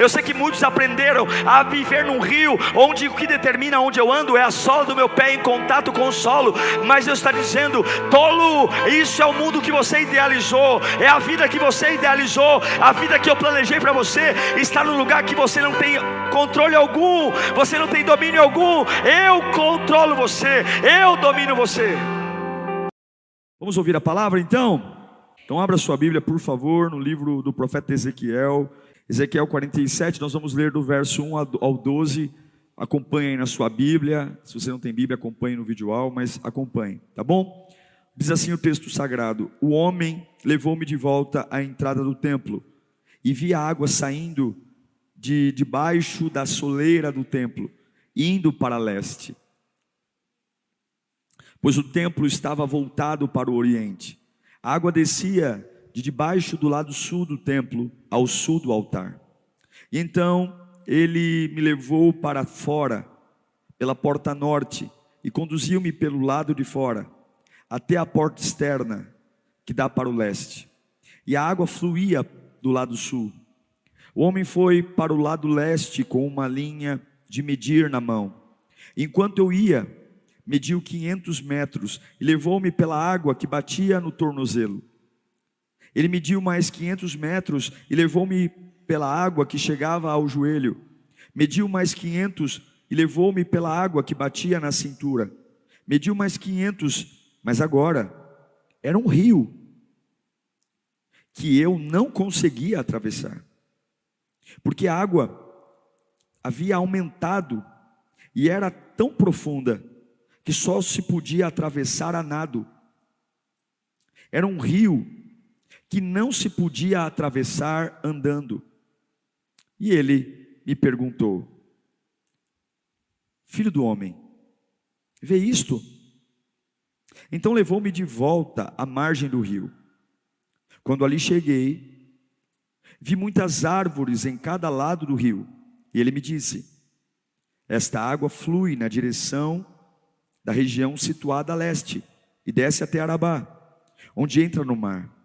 Eu sei que muitos aprenderam a viver num rio, onde o que determina onde eu ando é a sola do meu pé em contato com o solo. Mas Deus está dizendo: tolo, isso é o mundo que você idealizou, é a vida que você idealizou, a vida que eu planejei para você está no lugar que você não tem controle algum, você não tem domínio algum. Eu controlo você, eu domino você. Vamos ouvir a palavra então? Então abra sua Bíblia, por favor, no livro do profeta Ezequiel, Ezequiel 47, nós vamos ler do verso 1 ao 12. Acompanhe aí na sua Bíblia. Se você não tem Bíblia, acompanhe no videoaula, mas acompanhe, tá bom? Diz assim o texto sagrado: o homem levou-me de volta à entrada do templo, e vi a água saindo de debaixo da soleira do templo, indo para leste, pois o templo estava voltado para o oriente. A água descia de debaixo do lado sul do templo ao sul do altar. E então ele me levou para fora, pela porta norte, e conduziu-me pelo lado de fora, até a porta externa, que dá para o leste. E a água fluía do lado sul. O homem foi para o lado leste com uma linha de medir na mão. Enquanto eu ia, mediu 500 metros e levou-me pela água que batia no tornozelo. Ele mediu mais 500 metros e levou-me pela água que chegava ao joelho. Mediu mais 500 e levou-me pela água que batia na cintura. Mediu mais 500, mas agora era um rio que eu não conseguia atravessar, porque a água havia aumentado e era tão profunda que só se podia atravessar a nado. Era um rio que não se podia atravessar andando. E ele me perguntou: filho do homem, vê isto? Então levou-me de volta à margem do rio. Quando ali cheguei, vi muitas árvores em cada lado do rio. E ele me disse: esta água flui na direção da região situada a leste e desce até Arabá, onde entra no mar.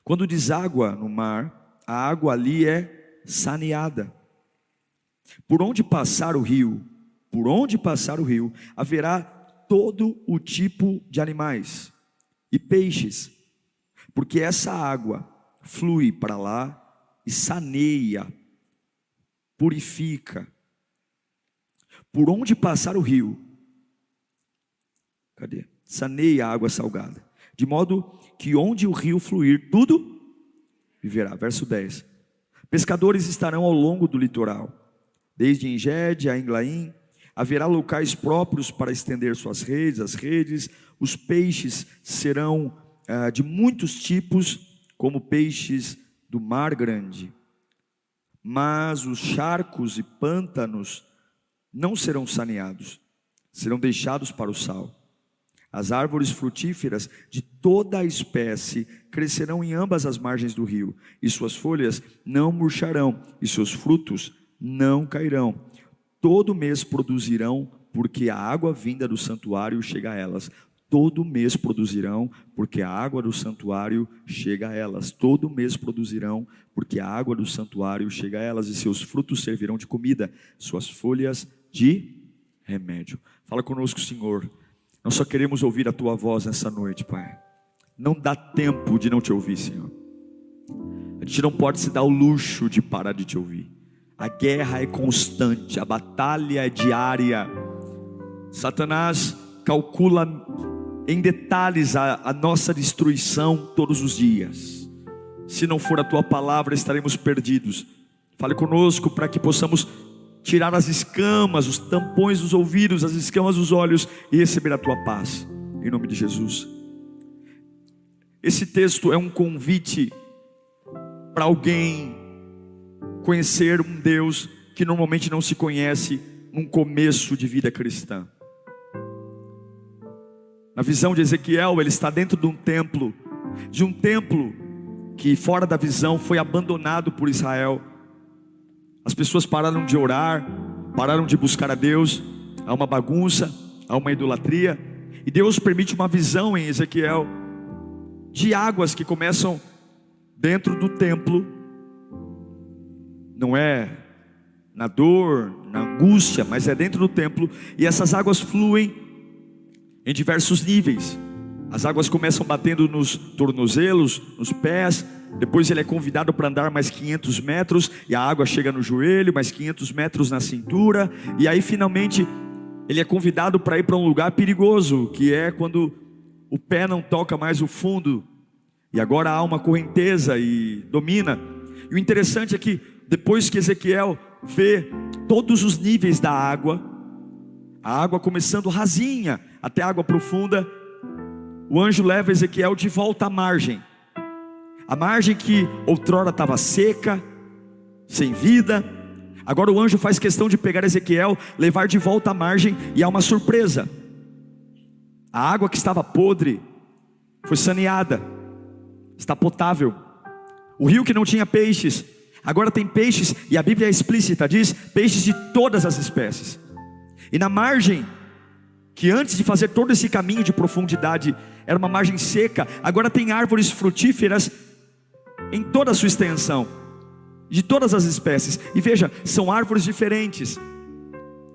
Quando deságua no mar, a água ali é saneada. Por onde passar o rio, haverá todo o tipo de animais e peixes, porque essa água flui para lá e saneia, purifica. Por onde passar o rio, saneia a água salgada, de modo que onde o rio fluir, tudo viverá. Verso 10: pescadores estarão ao longo do litoral, desde Engede a Englaim. Haverá locais próprios para estender suas redes, as redes. Os peixes serão de muitos tipos, como peixes do mar grande. Mas os charcos e pântanos não serão saneados, serão deixados para o sal. As árvores frutíferas de toda a espécie crescerão em ambas as margens do rio, e suas folhas não murcharão, e seus frutos não cairão. Todo mês produzirão, porque a água vinda do santuário chega a elas. Todo mês produzirão, porque a água do santuário chega a elas. Todo mês produzirão, porque a água do santuário chega a elas, e seus frutos servirão de comida, suas folhas de remédio. Fala conosco, Senhor. Nós só queremos ouvir a Tua voz nessa noite, Pai. Não dá tempo de não Te ouvir, Senhor. A gente não pode se dar o luxo de parar de Te ouvir. A guerra é constante, a batalha é diária. Satanás calcula em detalhes a nossa destruição todos os dias. Se não for a Tua palavra, estaremos perdidos. Fale conosco para que possamos tirar as escamas, os tampões dos ouvidos, as escamas dos olhos e receber a Tua paz, em nome de Jesus. Esse texto é um convite para alguém conhecer um Deus que normalmente não se conhece num começo de vida cristã. Na visão de Ezequiel, ele está dentro de um templo que fora da visão foi abandonado por Israel. As pessoas pararam de orar, pararam de buscar a Deus. Há uma bagunça, há uma idolatria. E Deus permite uma visão em Ezequiel de águas que começam dentro do templo não é na dor, na angústia, mas é dentro do templo. E essas águas fluem em diversos níveis. As águas começam batendo nos tornozelos, nos pés. Depois ele é convidado para andar mais 500 metros, e a água chega no joelho, mais 500 metros na cintura. E aí finalmente ele é convidado para ir para um lugar perigoso, que é quando o pé não toca mais o fundo, e agora há uma correnteza e domina. E o interessante é que depois que Ezequiel vê todos os níveis da água, a água começando rasinha até a água profunda, o anjo leva Ezequiel de volta à margem. A margem que outrora estava seca, sem vida. Agora o anjo faz questão de pegar Ezequiel, levar de volta à margem, e há uma surpresa. A água que estava podre foi saneada, está potável. O rio que não tinha peixes, agora tem peixes, e a Bíblia é explícita, diz peixes de todas as espécies. E na margem, que antes de fazer todo esse caminho de profundidade era uma margem seca, agora tem árvores frutíferas em toda a sua extensão, de todas as espécies. E veja, são árvores diferentes,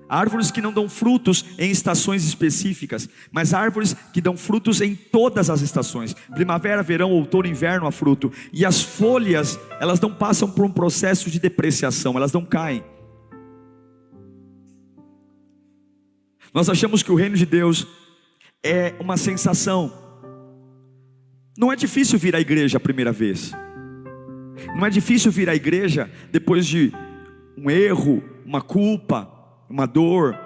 árvores que não dão frutos em estações específicas, mas árvores que dão frutos em todas as estações: primavera, verão, outono, inverno há fruto. E as folhas, elas não passam por um processo de depreciação, elas não caem. Nós achamos que o reino de Deus é uma sensação. Não é difícil vir à igreja a primeira vez, não é difícil vir à igreja depois de um erro, uma culpa, uma dor.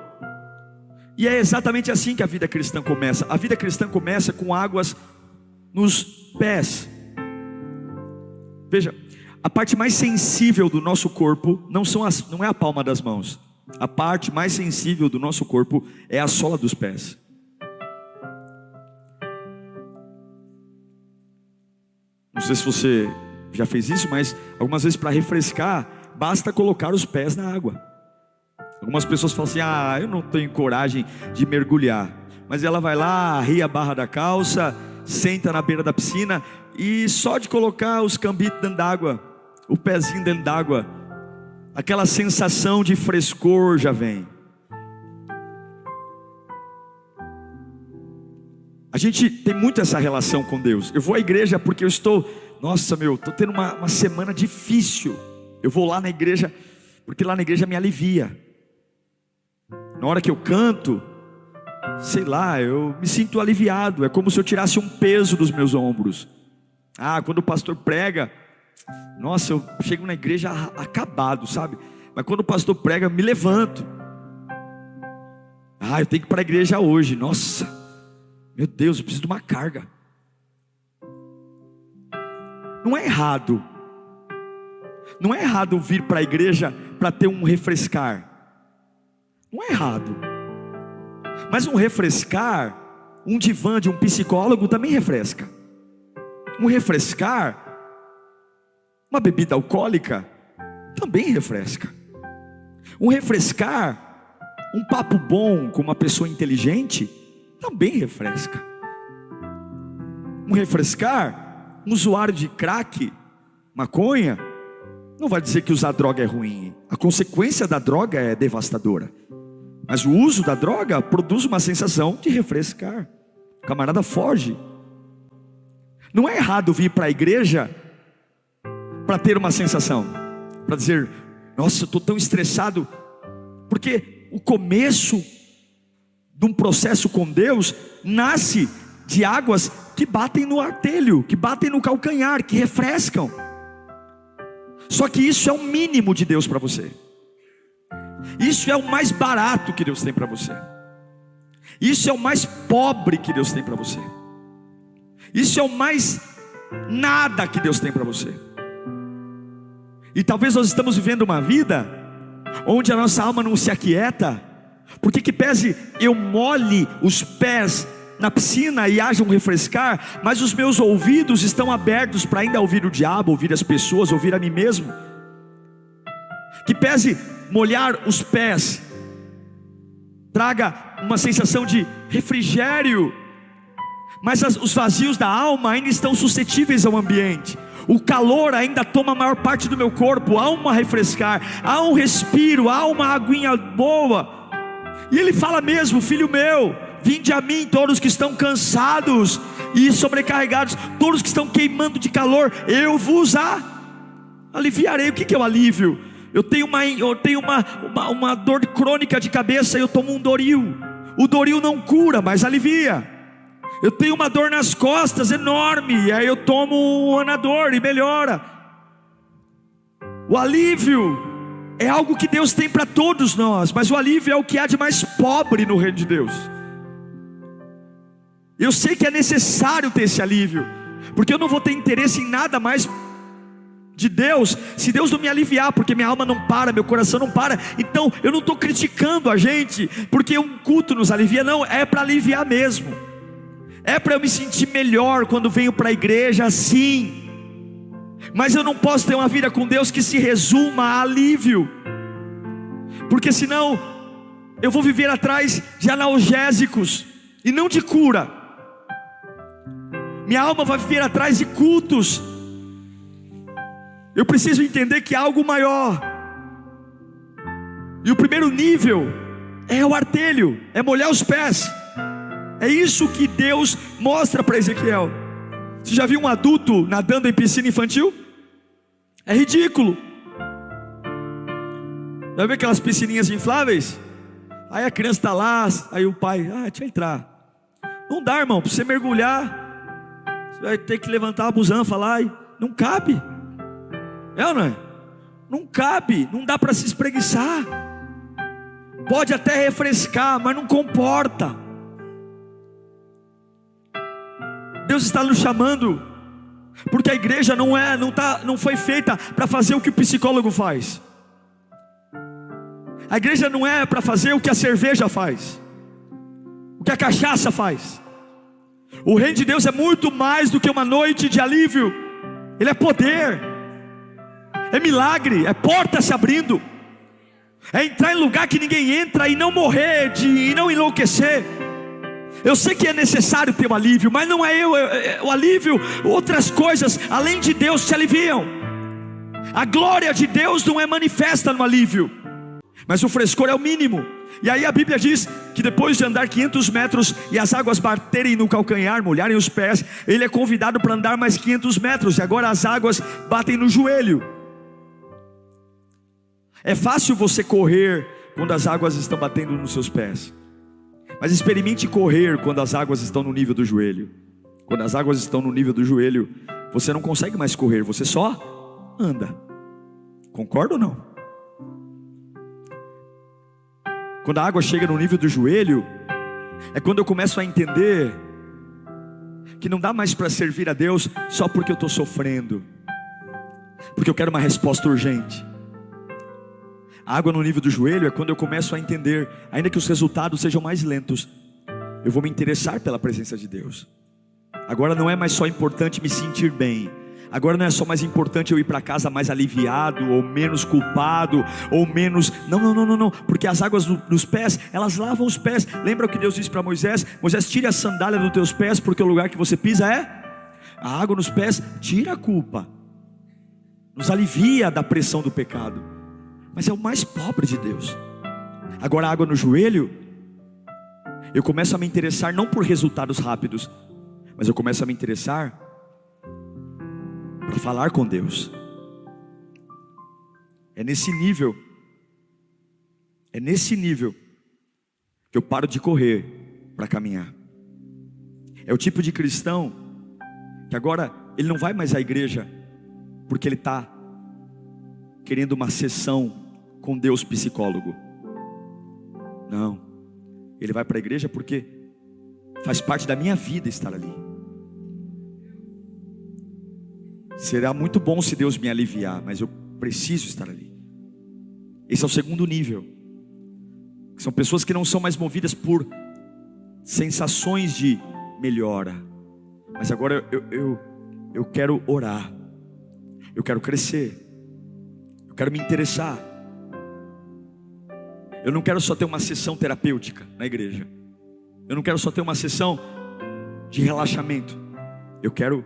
E é exatamente assim que a vida cristã começa. A vida cristã começa com águas nos pés. Veja, a parte mais sensível do nosso corpo não é a palma das mãos. A parte mais sensível do nosso corpo é a sola dos pés. Não sei se você já fez isso, mas algumas vezes para refrescar, basta colocar os pés na água. Algumas pessoas falam assim: eu não tenho coragem de mergulhar. Mas ela vai lá, arria a barra da calça, senta na beira da piscina, e só de colocar os cambitos dentro d'água, o pezinho dentro d'água, aquela sensação de frescor já vem. A gente tem muito essa relação com Deus. Eu vou à igreja porque eu estou tendo uma semana difícil. Eu vou lá na igreja porque lá na igreja me alivia. Na hora que eu canto, sei lá, eu me sinto aliviado. É como se eu tirasse um peso dos meus ombros. Quando o pastor prega, nossa, eu chego na igreja acabado, sabe? Mas quando o pastor prega, eu me levanto. Eu tenho que ir para a igreja hoje. Nossa, meu Deus, eu preciso de uma carga. Não é errado. Não é errado vir para a igreja para ter um refrescar. Não é errado. Mas um refrescar, um divã de um psicólogo também refresca. Um refrescar, uma bebida alcoólica também refresca. Um refrescar, um papo bom com uma pessoa inteligente também refresca. Um refrescar, um usuário de crack, maconha, não vai dizer que usar droga é ruim. A consequência da droga é devastadora, mas o uso da droga produz uma sensação de refrescar. O camarada foge. Não é errado vir para a igreja para ter uma sensação, para dizer: nossa, eu estou tão estressado. Porque o começo de um processo com Deus nasce de águas que batem no artelho, que batem no calcanhar, que refrescam. Só que isso é o mínimo de Deus para você. Isso é o mais barato que Deus tem para você. Isso é o mais pobre que Deus tem para você. Isso é o mais nada que Deus tem para você. E talvez nós estamos vivendo uma vida onde a nossa alma não se aquieta, porque que pese eu molhe os pés na piscina e haja um refrescar, mas os meus ouvidos estão abertos para ainda ouvir o diabo, ouvir as pessoas, ouvir a mim mesmo. Que pese molhar os pés traga uma sensação de refrigério, mas os vazios da alma ainda estão suscetíveis ao ambiente. o calor ainda toma a maior parte do meu corpo, há um refrescar, há um respiro, há uma aguinha boa. E ele fala mesmo: filho meu, vinde a mim todos que estão cansados e sobrecarregados, todos que estão queimando de calor, eu vos aliviarei. O que é o alívio? Eu tenho uma dor crônica de cabeça, eu tomo um Doril. O Doril não cura, mas alivia. Eu tenho uma dor nas costas enorme, aí eu tomo um Anador e melhora. O alívio é algo que Deus tem para todos nós, mas o alívio é o que há de mais pobre no reino de Deus. Eu sei que é necessário ter esse alívio, porque eu não vou ter interesse em nada mais de Deus, se Deus não me aliviar, porque minha alma não para, meu coração não para. Então eu não estou criticando a gente, porque um culto nos alivia, não, é para aliviar mesmo, é para eu me sentir melhor quando venho para a igreja, sim. Mas eu não posso ter uma vida com Deus que se resuma a alívio, porque senão eu vou viver atrás de analgésicos e não de cura. Minha alma vai viver atrás de cultos. Eu preciso entender que há algo maior. E o primeiro nível é o artelho, é molhar os pés. É isso que Deus mostra para Ezequiel. Você já viu um adulto nadando em piscina infantil? É ridículo. Já viu aquelas piscininhas infláveis? Aí a criança está lá, aí o pai: deixa eu entrar. Não dá, irmão, para você mergulhar, você vai ter que levantar a busanfa lá, e não cabe. É ou não é? Não cabe, não dá para se espreguiçar. Pode até refrescar, mas não comporta. Deus está nos chamando, porque a igreja não foi feita para fazer o que o psicólogo faz. A igreja não é para fazer o que a cerveja faz, o que a cachaça faz. O reino de Deus é muito mais do que uma noite de alívio. Ele é poder, é milagre, é porta se abrindo, é entrar em lugar que ninguém entra e não morrer, e não enlouquecer. Eu sei que é necessário ter um alívio, mas não é o alívio, outras coisas além de Deus te aliviam. A glória de Deus não é manifesta no alívio, mas o frescor é o mínimo. E aí a Bíblia diz que depois de andar 500 metros e as águas baterem no calcanhar, molharem os pés, ele é convidado para andar mais 500 metros, e agora as águas batem no joelho. É fácil você correr quando as águas estão batendo nos seus pés, mas experimente correr quando as águas estão no nível do joelho. Quando as águas estão no nível do joelho, você não consegue mais correr, você só anda. Concorda ou não? Quando a água chega no nível do joelho, é quando eu começo a entender que não dá mais para servir a Deus só porque eu estou sofrendo, porque eu quero uma resposta urgente. A água no nível do joelho é quando eu começo a entender, ainda que os resultados sejam mais lentos, eu vou me interessar pela presença de Deus. Agora não é mais só importante me sentir bem, agora não é só mais importante eu ir para casa mais aliviado, ou menos culpado, ou menos, não, porque as águas nos pés, elas lavam os pés. Lembra o que Deus disse para Moisés? Moisés, tire a sandália dos teus pés, porque o lugar que você pisa é a água nos pés. Tira a culpa, nos alivia da pressão do pecado, mas é o mais pobre de Deus. Agora a água no joelho, eu começo a me interessar não por resultados rápidos, mas eu começo a me interessar para falar com Deus. É nesse nível que eu paro de correr para caminhar. É o tipo de cristão que agora ele não vai mais à igreja porque ele está querendo uma sessão com Deus psicólogo. Não, ele vai para a igreja porque faz parte da minha vida estar ali. Será muito bom se Deus me aliviar, mas eu preciso estar ali. Esse é o segundo nível. São pessoas que não são mais movidas por sensações de melhora, mas agora eu quero orar, eu quero crescer, eu quero me interessar. Eu não quero só ter uma sessão terapêutica na igreja, eu não quero só ter uma sessão de relaxamento, eu quero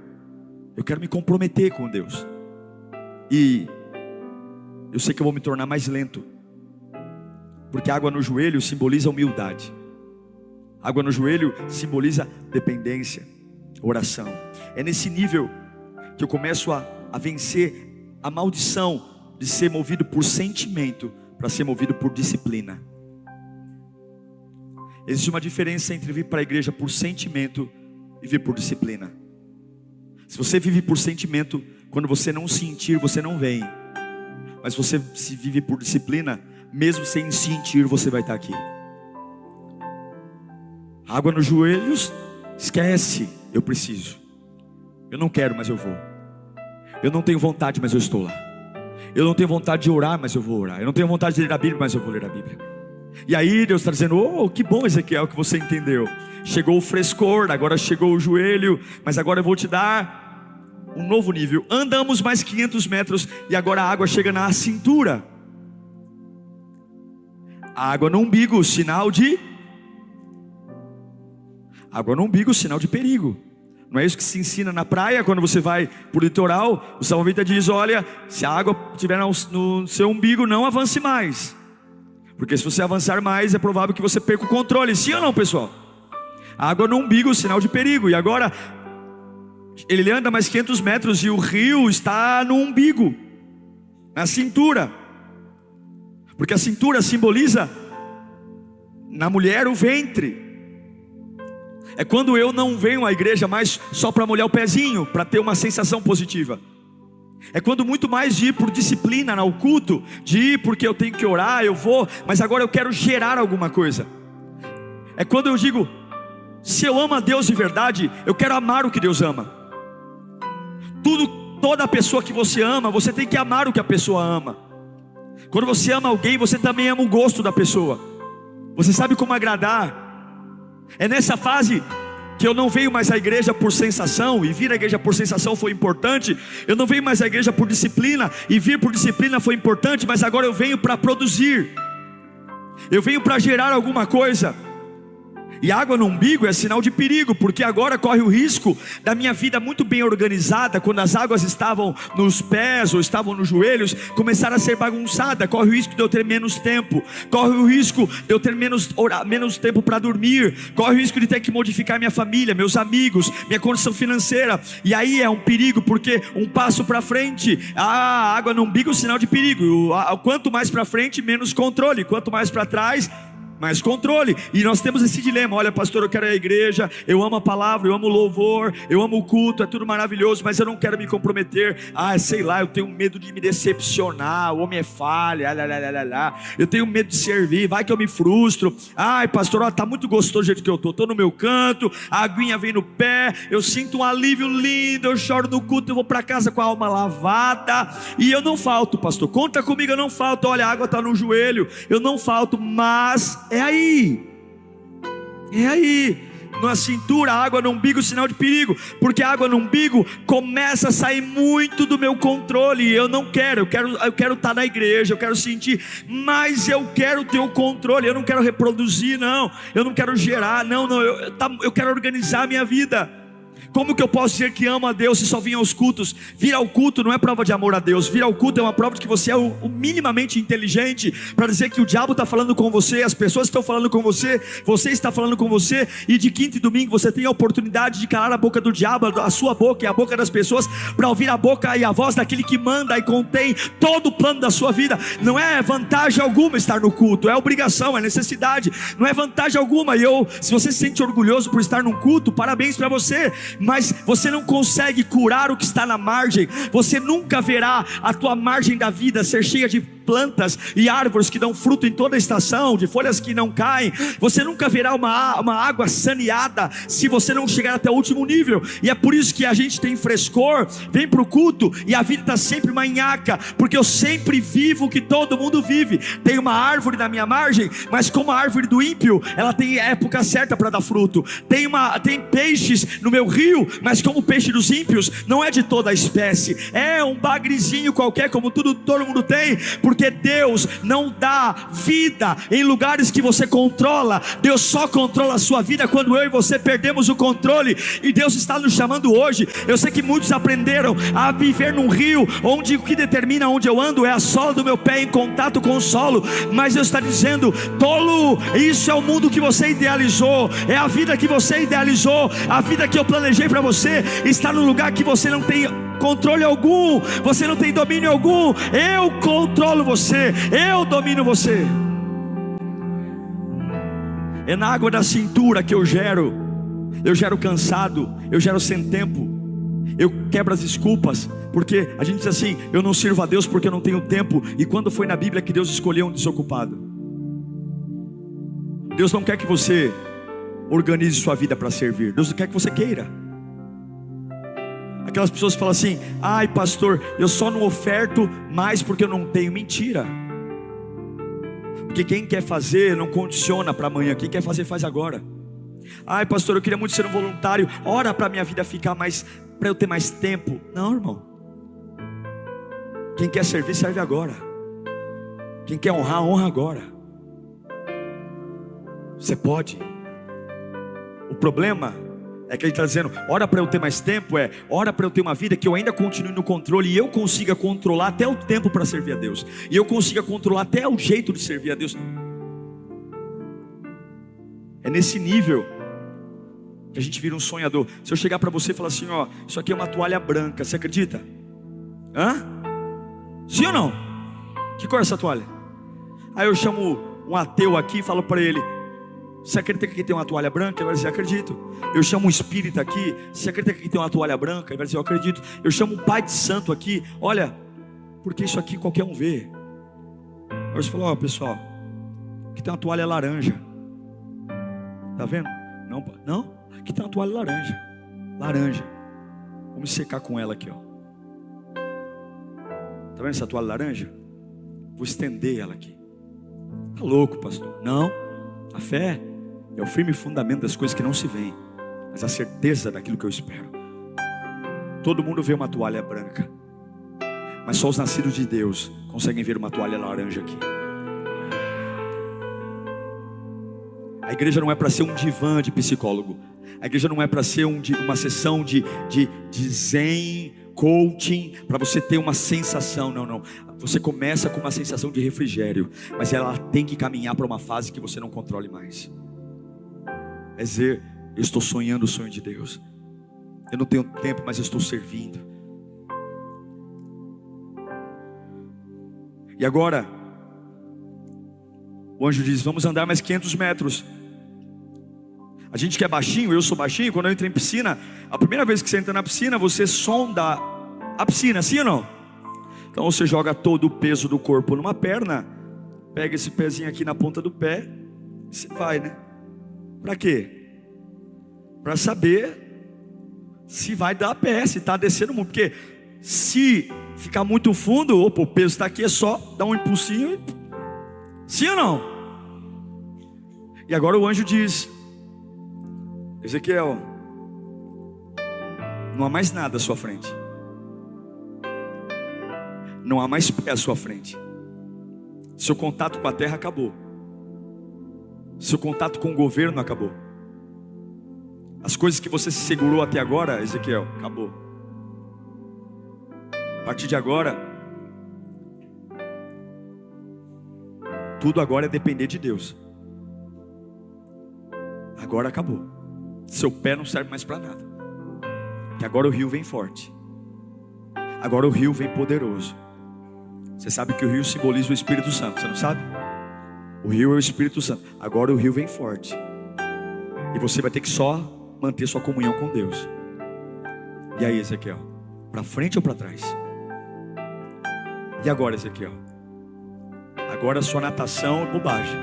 Eu quero me comprometer com Deus. E eu sei que eu vou me tornar mais lento, porque água no joelho simboliza humildade. Água no joelho simboliza dependência, oração. É nesse nível que eu começo a vencer a maldição de ser movido por sentimento para ser movido por disciplina. Existe uma diferença entre vir para a igreja por sentimento e vir por disciplina. Se você vive por sentimento, quando você não sentir, você não vem. Mas você se vive por disciplina, mesmo sem sentir, você vai estar aqui. Água nos joelhos, esquece, eu preciso. Eu não quero, mas eu vou. Eu não tenho vontade, mas eu estou lá. Eu não tenho vontade de orar, mas eu vou orar. Eu não tenho vontade de ler a Bíblia, mas eu vou ler a Bíblia. E aí Deus está dizendo: oh, que bom, Ezequiel, que você entendeu. Chegou o frescor, agora chegou o joelho, mas agora eu vou te dar um novo nível. Andamos mais 500 metros e agora a água chega na cintura. A água no umbigo, sinal de... Água no umbigo, sinal de perigo. Não é isso que se ensina na praia, quando você vai para o litoral? O salva-vida diz: olha, se a água estiver no seu umbigo, não avance mais, porque se você avançar mais, é provável que você perca o controle. Sim ou não, pessoal? A água no umbigo, sinal de perigo. E agora ele anda mais 500 metros e o rio está no umbigo, na cintura, porque a cintura simboliza na mulher o ventre. É quando eu não venho à igreja mais só para molhar o pezinho, para ter uma sensação positiva. É quando muito mais de ir por disciplina no culto, de ir porque eu tenho que orar, eu vou, mas agora eu quero gerar alguma coisa. É quando eu digo: se eu amo a Deus de verdade, eu quero amar o que Deus ama. Toda pessoa que você ama, você tem que amar o que a pessoa ama. Quando você ama alguém, você também ama o gosto da pessoa. Você sabe como agradar. É nessa fase que eu não venho mais à igreja por sensação, e vir à igreja por sensação foi importante. Eu não venho mais à igreja por disciplina, e vir por disciplina foi importante, mas agora eu venho para produzir. Eu venho para gerar alguma coisa. E água no umbigo é sinal de perigo, porque agora corre o risco da minha vida muito bem organizada, quando as águas estavam nos pés ou estavam nos joelhos, começar a ser bagunçada. Corre o risco de eu ter menos tempo, corre o risco de eu ter menos tempo para dormir, corre o risco de ter que modificar minha família, meus amigos, minha condição financeira. E aí é um perigo, porque um passo para frente, a água no umbigo é sinal de perigo. Quanto mais para frente, menos controle. Quanto mais para trás, mais controle. E nós temos esse dilema: olha, pastor, eu quero ir à igreja, eu amo a palavra, eu amo o louvor, eu amo o culto, é tudo maravilhoso, mas eu não quero me comprometer. Sei lá, eu tenho medo de me decepcionar, o homem é falha, eu tenho medo de servir, vai que eu me frustro. Ai, pastor, está muito gostoso do jeito que eu estou no meu canto, a aguinha vem no pé, eu sinto um alívio lindo, eu choro no culto, eu vou para casa com a alma lavada, e eu não falto, pastor, conta comigo, eu não falto. Olha, a água está no joelho, eu não falto, mas é aí, na cintura, água no umbigo, sinal de perigo, porque a água no umbigo começa a sair muito do meu controle. Eu não quero, eu quero estar na igreja, eu quero sentir, mas eu quero ter o controle. Eu não quero reproduzir, não, eu não quero gerar, eu quero organizar a minha vida. Como que eu posso dizer que amo a Deus se só vim aos cultos? Vir ao culto não é prova de amor a Deus. Vir ao culto é uma prova de que você é o minimamente inteligente, para dizer que o diabo está falando com você, as pessoas estão falando com você, você está falando com você. E de quinta e domingo você tem a oportunidade de calar a boca do diabo, a sua boca e a boca das pessoas, para ouvir a boca e a voz daquele que manda e contém todo o plano da sua vida. Não é vantagem alguma estar no culto, é obrigação, é necessidade, não é vantagem alguma. Se você se sente orgulhoso por estar num culto, parabéns para você, mas você não consegue curar o que está na margem. Você nunca verá a tua margem da vida ser cheia de plantas e árvores que dão fruto em toda a estação, de folhas que não caem. Você nunca verá uma água saneada se você não chegar até o último nível. E é por isso que a gente tem frescor, vem para o culto e a vida está sempre manhaca, porque eu sempre vivo o que todo mundo vive. Tem uma árvore na minha margem, mas como a árvore do ímpio, ela tem época certa para dar fruto. Tem peixes no meu rio, mas como o peixe dos ímpios, não é de toda a espécie, é um bagrezinho qualquer, como todo mundo tem, porque porque Deus não dá vida em lugares que você controla. Deus só controla a sua vida quando eu e você perdemos o controle. E Deus está nos chamando hoje. Eu sei que muitos aprenderam a viver num rio, onde o que determina onde eu ando é a sola do meu pé em contato com o solo. Mas Deus está dizendo: tolo, isso é o mundo que você idealizou, é a vida que você idealizou, a vida que eu planejei para você está no lugar que você não tem controle algum, você não tem domínio algum. Eu controlo você, eu domino você. É na água da cintura que eu gero cansado, eu gero sem tempo, eu quebro as desculpas, porque a gente diz assim: eu não sirvo a Deus porque eu não tenho tempo. E quando foi na Bíblia que Deus escolheu um desocupado? Deus não quer que você organize sua vida para servir, Deus quer que você queira. Aquelas pessoas que falam assim: ai pastor, eu só não oferto mais porque eu não tenho. Mentira. Porque quem quer fazer não condiciona para amanhã, quem quer fazer faz agora. Ai pastor, eu queria muito ser um voluntário, ora para minha vida ficar mais, para eu ter mais tempo. Não, irmão. Quem quer servir, serve agora. Quem quer honrar, honra agora. Você pode. O problema é que ele está dizendo: ora para eu ter mais tempo, ora para eu ter uma vida que eu ainda continue no controle, e eu consiga controlar até o tempo para servir a Deus, e eu consiga controlar até o jeito de servir a Deus. É nesse nível que a gente vira um sonhador. Se eu chegar para você e falar assim: ó, isso aqui é uma toalha branca, você acredita? Hã? Sim ou não? Que cor é essa toalha? Aí eu chamo um ateu aqui e falo para ele: você acredita que aqui tem uma toalha branca? Ele vai dizer: acredito. Eu chamo um espírita aqui: você acredita que aqui tem uma toalha branca? Ele vai dizer: eu acredito. Eu chamo um pai de santo aqui: olha, porque isso aqui qualquer um vê. Aí você fala: ó pessoal, aqui tem uma toalha laranja. Tá vendo? Não, não, aqui tem uma toalha laranja. Laranja. Vamos secar com ela aqui, ó. Tá vendo essa toalha laranja? Vou estender ela aqui. Tá louco, pastor? Não. A fé é o firme fundamento das coisas que não se veem, mas a certeza daquilo que eu espero. Todo mundo vê uma toalha branca, mas só os nascidos de Deus conseguem ver uma toalha laranja aqui. A igreja não é para ser um divã de psicólogo. A igreja não é para ser uma sessão de zen, coaching, para você ter uma sensação. Não, não. Você começa com uma sensação de refrigério, mas ela tem que caminhar para uma fase que você não controle mais. É dizer: eu estou sonhando o sonho de Deus. Eu não tenho tempo, mas eu estou servindo. E agora o anjo diz: vamos andar mais 500 metros. A gente que é baixinho, eu sou baixinho, quando eu entro em piscina, a primeira vez que você entra na piscina, você sonda a piscina, sim ou não? Então você joga todo o peso do corpo numa perna, pega esse pezinho aqui na ponta do pé, e você vai, né? Para quê? Para saber se vai dar pé, se está descendo muito. Porque se ficar muito fundo, opa, o peso está aqui, é só dar um impulsinho e... sim ou não? E agora o anjo diz: Ezequiel, não há mais nada à sua frente. Não há mais pé à sua frente. Seu contato com a terra acabou. Seu contato com o governo acabou. As coisas que você se segurou até agora, Ezequiel, acabou. A partir de agora, tudo agora é depender de Deus. Agora acabou. Seu pé não serve mais para nada. Que agora o rio vem forte. Agora o rio vem poderoso. Você sabe que o rio simboliza o Espírito Santo, você não sabe? O rio é o Espírito Santo. Agora o rio vem forte. E você vai ter que só manter sua comunhão com Deus. E aí, Ezequiel, para frente ou para trás? E agora, Ezequiel? Agora a sua natação é bobagem,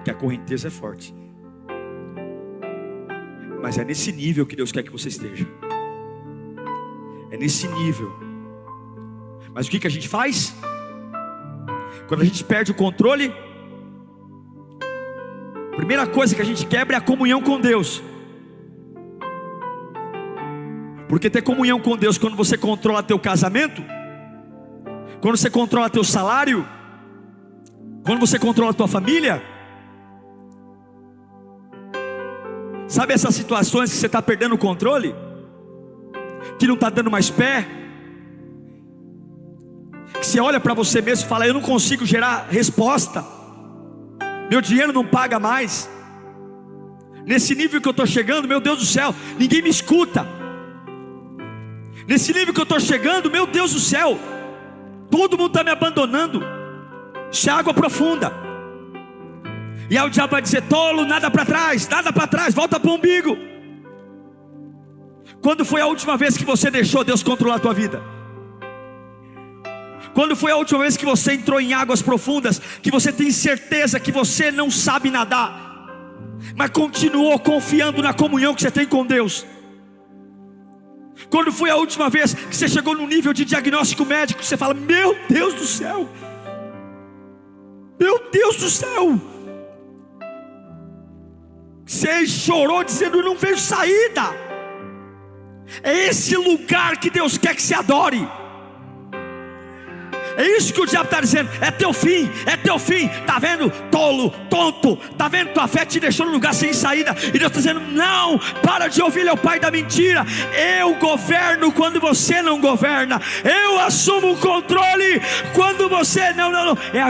que a correnteza é forte. Mas é nesse nível que Deus quer que você esteja. É nesse nível. Mas o que a gente faz? Quando a gente perde o controle, a primeira coisa que a gente quebra é a comunhão com Deus. Porque ter comunhão com Deus, quando você controla teu casamento, quando você controla teu salário, Quando você controla a tua família, sabe essas situações que você está perdendo o controle? Que não está dando mais pé? Que você olha para você mesmo e fala: eu não consigo gerar resposta, meu dinheiro não paga mais. Nesse nível que eu estou chegando, meu Deus do céu, ninguém me escuta. Nesse nível que eu estou chegando, meu Deus do céu, todo mundo está me abandonando. Isso é água profunda. E aí o diabo vai dizer: tolo, nada para trás, volta para o umbigo. Quando foi a última vez que você deixou Deus controlar a tua vida? Quando foi a última vez que você entrou em águas profundas, que você tem certeza que você não sabe nadar, mas continuou confiando na comunhão que você tem com Deus? Quando foi a última vez que você chegou no nível de diagnóstico médico, você fala: meu Deus do céu, meu Deus do céu, você chorou dizendo: eu não vejo saída. É esse lugar que Deus quer que você adore. É isso que o diabo está dizendo: é teu fim, está vendo, tolo, tonto, está vendo, tua fé te deixou num lugar sem saída. E Deus está dizendo: não, para de ouvir, ele é o pai da mentira. Eu governo quando você não governa, eu assumo o controle quando você não. É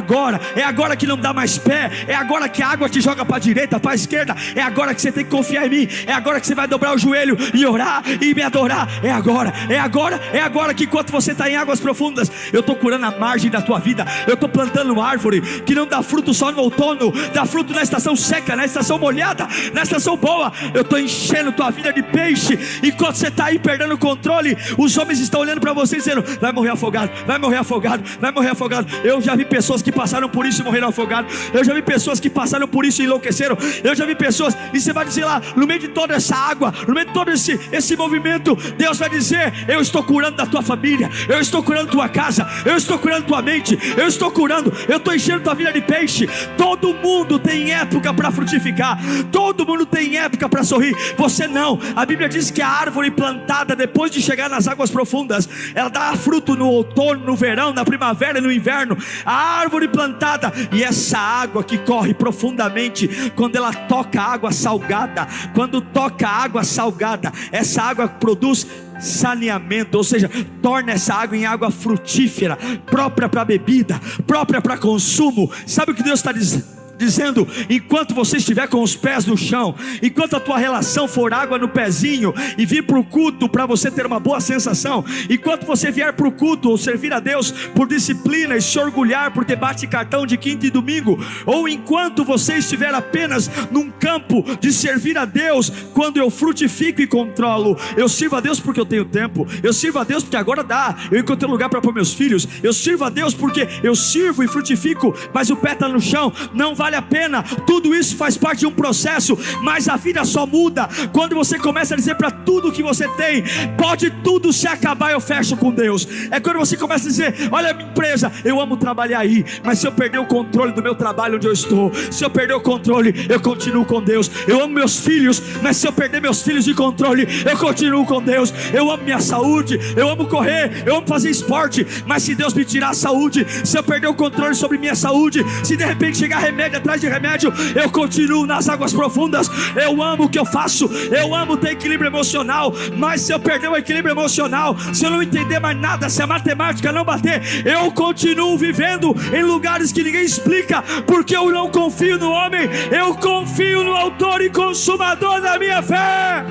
agora que não dá mais pé, é agora que a água te joga para a direita, para a esquerda, é agora que você tem que confiar em mim, é agora que você vai dobrar o joelho e orar e me adorar. É agora que enquanto você está em águas profundas, eu estou curando a margem da tua vida. Eu estou plantando uma árvore que não dá fruto só no outono, dá fruto na estação seca, na estação molhada, na estação boa. Eu estou enchendo tua vida de peixe. Enquanto você está aí perdendo o controle, os homens estão olhando para você dizendo: vai morrer afogado, vai morrer afogado, vai morrer afogado. Eu já vi pessoas que passaram por isso e morreram afogados. Eu já vi pessoas que passaram por isso e enlouqueceram. Eu já vi pessoas, e você vai dizer lá, no meio de toda essa água, no meio de todo esse movimento, Deus vai dizer: eu estou curando da tua família, eu estou curando tua casa, eu estou curando tua mente, eu estou curando, eu estou enchendo tua vida de peixe. Todo mundo tem época para frutificar, todo mundo tem época para sorrir, você não. A Bíblia diz que a árvore plantada depois de chegar nas águas profundas, ela dá fruto no outono, no verão, na primavera e no inverno. A árvore plantada, e essa água que corre profundamente, quando ela toca água salgada, quando toca água salgada, essa água produz saneamento, ou seja, torna essa água em água frutífera, própria para bebida, própria para consumo. Sabe o que Deus está dizendo? Enquanto você estiver com os pés no chão, enquanto a tua relação for água no pezinho e vir para o culto para você ter uma boa sensação, enquanto você vier para o culto ou servir a Deus por disciplina e se orgulhar por debate de cartão de quinta e domingo, ou enquanto você estiver apenas num campo de servir a Deus, quando eu frutifico e controlo, eu sirvo a Deus porque eu tenho tempo, eu sirvo a Deus porque agora dá, eu encontrei lugar para pôr meus filhos, eu sirvo a Deus porque eu sirvo e frutifico, mas o pé está no chão, não vale a pena. Tudo isso faz parte de um processo, mas a vida só muda quando você começa a dizer para tudo que você tem: pode tudo se acabar, eu fecho com Deus. É quando você começa a dizer: olha, minha empresa, eu amo trabalhar aí, mas se eu perder o controle do meu trabalho onde eu estou, se eu perder o controle, eu continuo com Deus. Eu amo meus filhos, mas se eu perder meus filhos de controle, eu continuo com Deus. Eu amo minha saúde, eu amo correr, eu amo fazer esporte, mas se Deus me tirar a saúde, se eu perder o controle sobre minha saúde, se de repente chegar remédio atrás de remédio, eu continuo nas águas profundas. Eu amo o que eu faço, eu amo ter equilíbrio emocional, mas se eu perder o equilíbrio emocional, se eu não entender mais nada, se a matemática não bater, eu continuo vivendo em lugares que ninguém explica, porque eu não confio no homem, eu confio no autor e consumador da minha fé.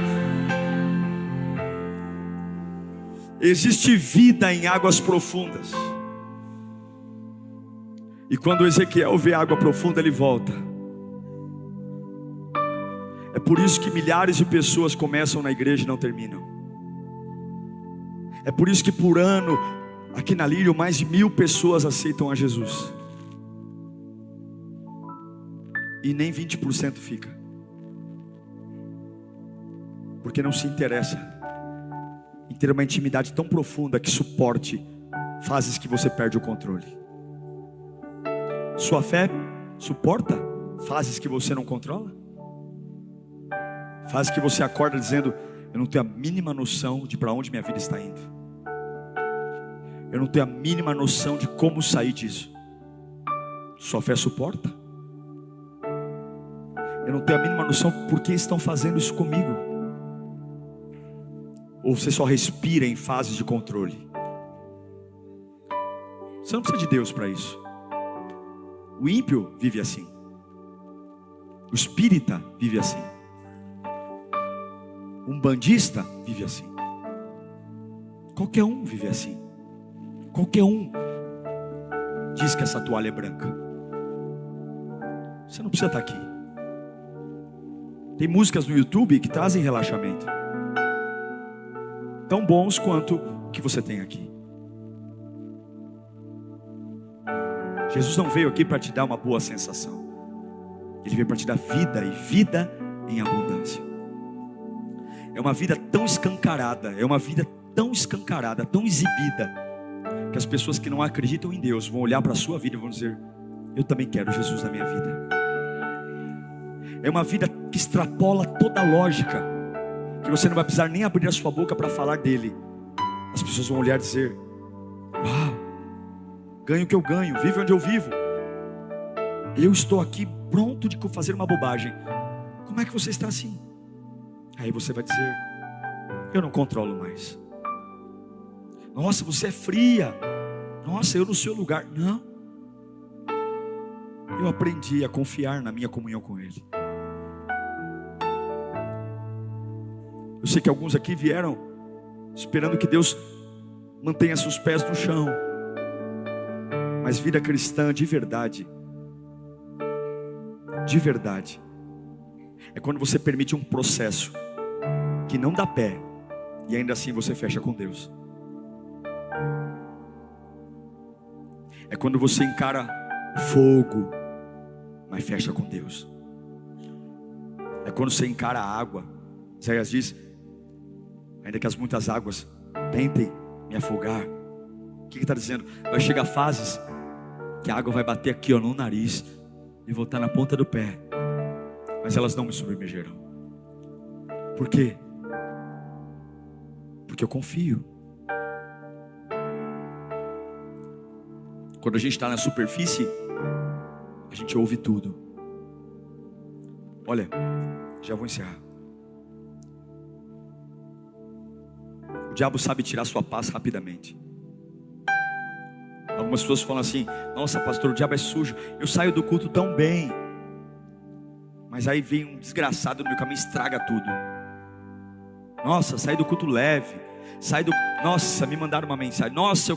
Existe vida em águas profundas. E quando Ezequiel vê água profunda, ele volta. É por isso que milhares de pessoas começam na igreja e não terminam. É por isso que por ano, aqui na Lírio, mais de 1000 pessoas aceitam a Jesus, e nem 20% fica, porque não se interessa em ter uma intimidade tão profunda que suporte fases que você perde o controle. Sua fé suporta fases que você não controla? Fases que você acorda dizendo: eu não tenho a mínima noção de para onde minha vida está indo, eu não tenho a mínima noção de como sair disso. Sua fé suporta? Eu não tenho a mínima noção por que estão fazendo isso comigo. Ou você só respira em fases de controle? Você não precisa de Deus para isso. O ímpio vive assim. O espírita vive assim. Um bandista vive assim. Qualquer um vive assim. Qualquer um diz que essa toalha é branca. Você não precisa estar aqui. Tem músicas no YouTube que trazem relaxamento, tão bons quanto o que você tem aqui. Jesus não veio aqui para te dar uma boa sensação. Ele veio para te dar vida, e vida em abundância. É uma vida tão escancarada, é uma vida tão escancarada, tão exibida, que as pessoas que não acreditam em Deus vão olhar para a sua vida e vão dizer: eu também quero Jesus na minha vida. É uma vida que extrapola toda a lógica, que você não vai precisar nem abrir a sua boca para falar dele. As pessoas vão olhar e dizer: uau, ganho o que eu ganho, vivo onde eu vivo. Eu estou aqui pronto de fazer uma bobagem. Como é que você está assim? Aí você vai dizer: eu não controlo mais. Nossa, você é fria. Nossa, eu no seu lugar. Não. Eu aprendi a confiar na minha comunhão com Ele. Eu sei que alguns aqui vieram esperando que Deus mantenha seus pés no chão. Mas vida cristã de verdade, é quando você permite um processo que não dá pé, e ainda assim você fecha com Deus. É quando você encara o fogo, mas fecha com Deus. É quando você encara a água. Isaías diz: ainda que as muitas águas tentem me afogar. O que está dizendo? Vai chegar fases que a água vai bater aqui, ó, no nariz e voltar na ponta do pé, mas elas não me submergerão. Por quê? Porque eu confio. Quando a gente está na superfície, a gente ouve tudo. Olha, já vou encerrar. O diabo sabe tirar sua paz rapidamente. Algumas pessoas falam assim: nossa, pastor, o diabo é sujo. Eu saio do culto tão bem, mas aí vem um desgraçado no meu caminho e estraga tudo. Nossa, saí do culto leve. Nossa, me mandaram uma mensagem. Nossa,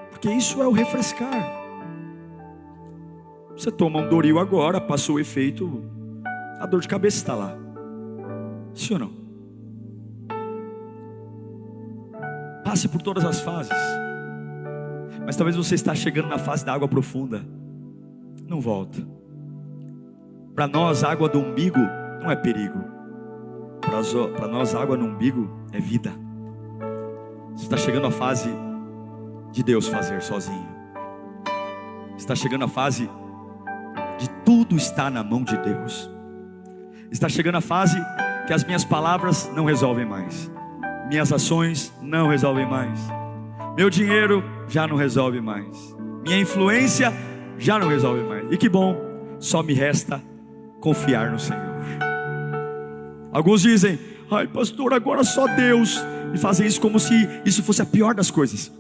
porque isso é o refrescar. Você toma um Doril agora, passou o efeito, a dor de cabeça está lá. Sim ou não? Passe por todas as fases. Mas talvez você está chegando na fase da água profunda. Não volta. Para nós, a água do umbigo não é perigo. Para nós, a água no umbigo é vida. Você está chegando à fase de Deus fazer sozinho. Está chegando à fase de tudo estar na mão de Deus. Está chegando à fase que as minhas palavras não resolvem mais. Minhas ações não resolvem mais. Meu dinheiro já não resolve mais. Minha influência já não resolve mais. E que bom, só me resta confiar no Senhor. Alguns dizem: ai pastor, agora só Deus. E fazem isso como se isso fosse a pior das coisas.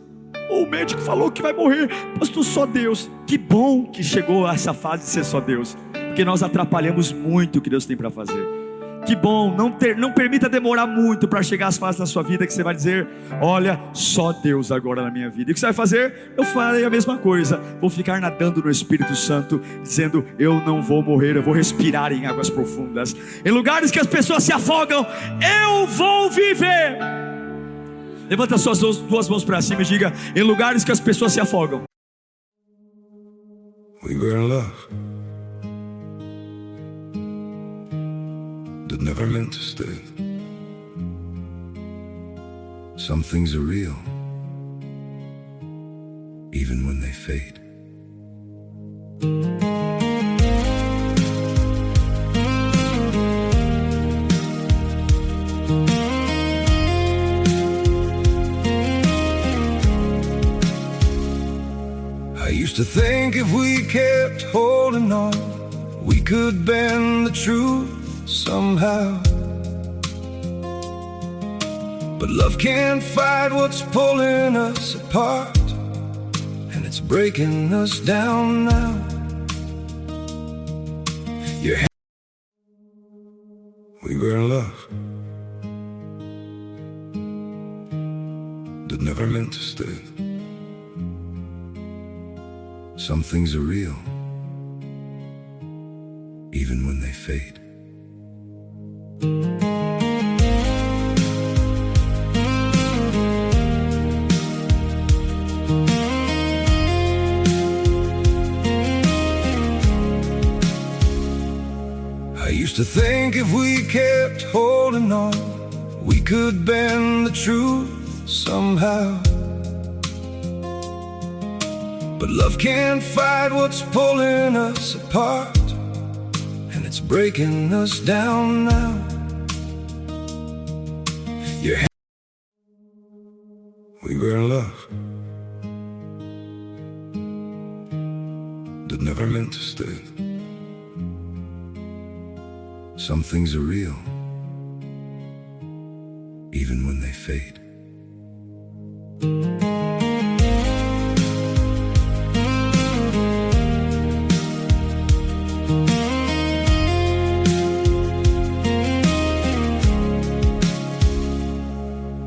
O médico falou que vai morrer, pastor, só Deus. Que bom que chegou a essa fase de ser só Deus, porque nós atrapalhamos muito o que Deus tem para fazer. Que bom, não permita demorar muito para chegar às fases da sua vida que você vai dizer: olha, só Deus agora na minha vida. E o que você vai fazer? Eu farei a mesma coisa. Vou ficar nadando no Espírito Santo, dizendo: eu não vou morrer, eu vou respirar em águas profundas. Em lugares que as pessoas se afogam, eu vou viver. Levanta suas duas mãos para cima e diga: em lugares que as pessoas se afogam. We were in love that never meant to stay. Some things are real, even when they fade. used to think if we kept holding on, we could bend the truth somehow. But love can't fight what's pulling us apart, and it's breaking us down now. We were in love that never meant to stay. Some things are real, even when they fade. I used to think if we kept holding on, we could bend the truth somehow. But love can't fight what's pulling us apart, and it's breaking us down now. We were in love that never meant to stay. Some things are real, even when they fade.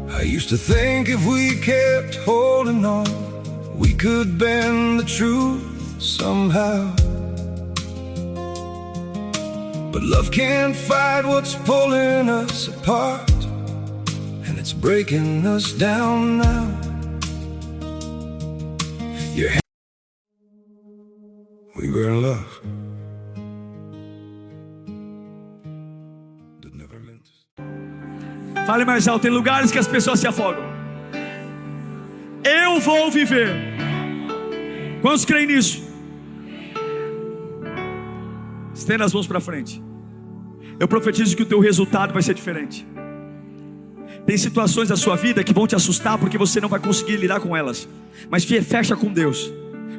I used to think if we kept holding on, we could bend the truth somehow. But love can't fight what's pulling us apart, and it's breaking us down now. We were in love that never meant to. Fale mais alto. Tem lugares que as pessoas se afogam. Eu vou viver. Quantos creem nisso? Estenda as mãos para frente. Eu profetizo que o teu resultado vai ser diferente. Tem situações da sua vida que vão te assustar porque você não vai conseguir lidar com elas. Mas fecha com Deus.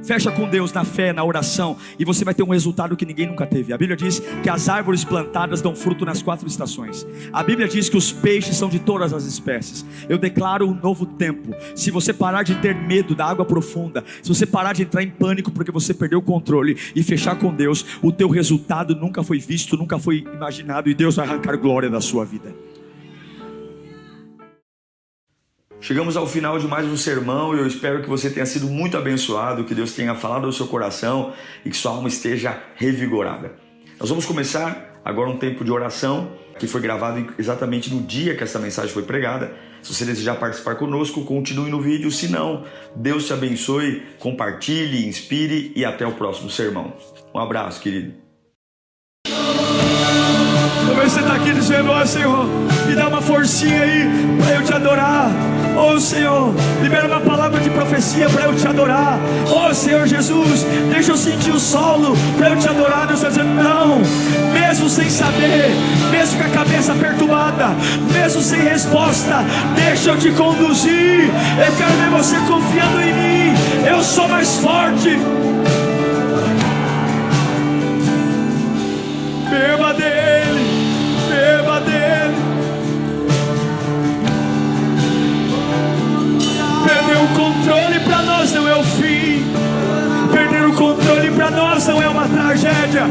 Fecha com Deus na fé, na oração, e você vai ter um resultado que ninguém nunca teve. A Bíblia diz que as árvores plantadas dão fruto nas 4 estações. A Bíblia diz que os peixes são de todas as espécies. Eu declaro um novo tempo. Se você parar de ter medo da água profunda, se você parar de entrar em pânico porque você perdeu o controle e fechar com Deus, o teu resultado nunca foi visto, nunca foi imaginado, e Deus vai arrancar glória da sua vida. Chegamos ao final de mais um sermão e eu espero que você tenha sido muito abençoado, que Deus tenha falado ao seu coração e que sua alma esteja revigorada. Nós vamos começar agora um tempo de oração que foi gravado exatamente no dia que essa mensagem foi pregada. Se você desejar participar conosco, continue no vídeo. Se não, Deus te abençoe, compartilhe, inspire e até o próximo sermão. Um abraço, querido. Talvez você está aqui dizendo: ó Senhor, me dá uma forcinha aí para eu te adorar. Ô Senhor, libera uma palavra de profecia para eu te adorar. Ô Senhor Jesus, deixa eu sentir o solo para eu te adorar. Deus está dizendo: não, mesmo sem saber, mesmo com a cabeça perturbada, mesmo sem resposta, deixa eu te conduzir. Eu quero ver você confiando em mim. Eu sou mais forte. Beba dele, beba dele. Perder o controle para nós não é o fim. Perder o controle para nós não é uma tragédia.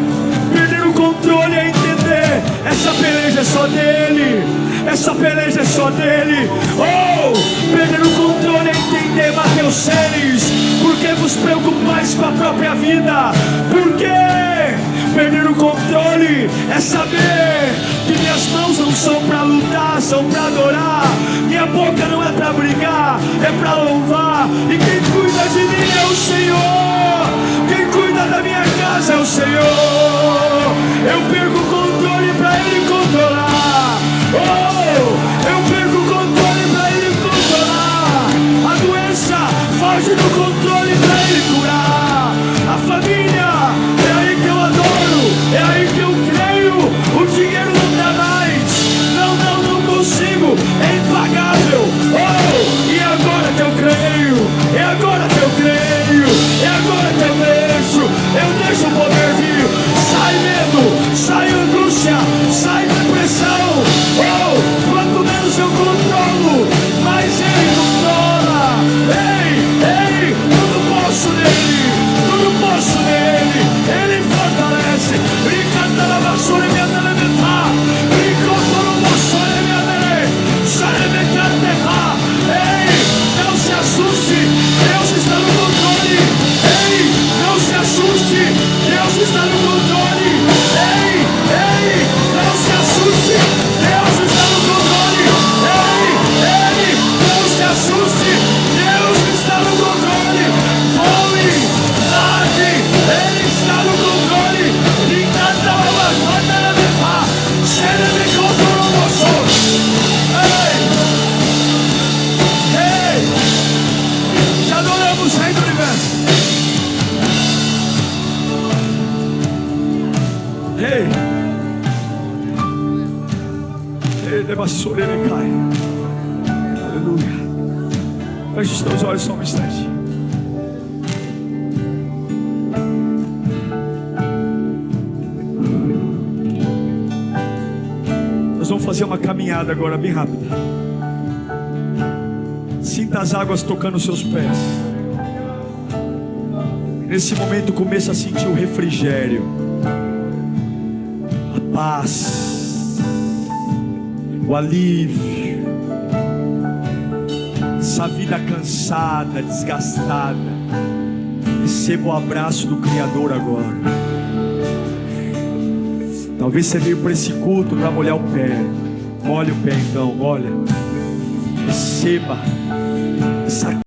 Perder o controle é entender: essa peleja é só dele. Essa peleja é só dele. Oh, perder o controle é entender, Mateus 6. Por que vos preocupais com a própria vida? Por quê? Perder o controle é saber que minhas mãos não são para lutar, são para adorar. Minha boca não é para brigar, é para louvar. E quem cuida de mim é o Senhor. Quem cuida da minha casa é o Senhor. Eu perco o controle para Ele controlar. Oh, eu perco o controle para Ele controlar. A doença foge do controle para Ele curar. A família, é aí que eu adoro, é aí que eu creio. O dinheiro não dá mais. Não consigo, é impagável. Oh, e agora que eu creio, é agora que eu creio, é agora que eu Aleluia. Feche os teus olhos só um instante. Nós vamos fazer uma caminhada agora bem rápida. Sinta as águas tocando os seus pés. Nesse momento começa a sentir o refrigério, a paz, o alívio. Essa vida cansada, desgastada, receba o abraço do Criador agora. Talvez você veio para esse culto para molhar o pé. Molhe o pé então, olha. Receba essa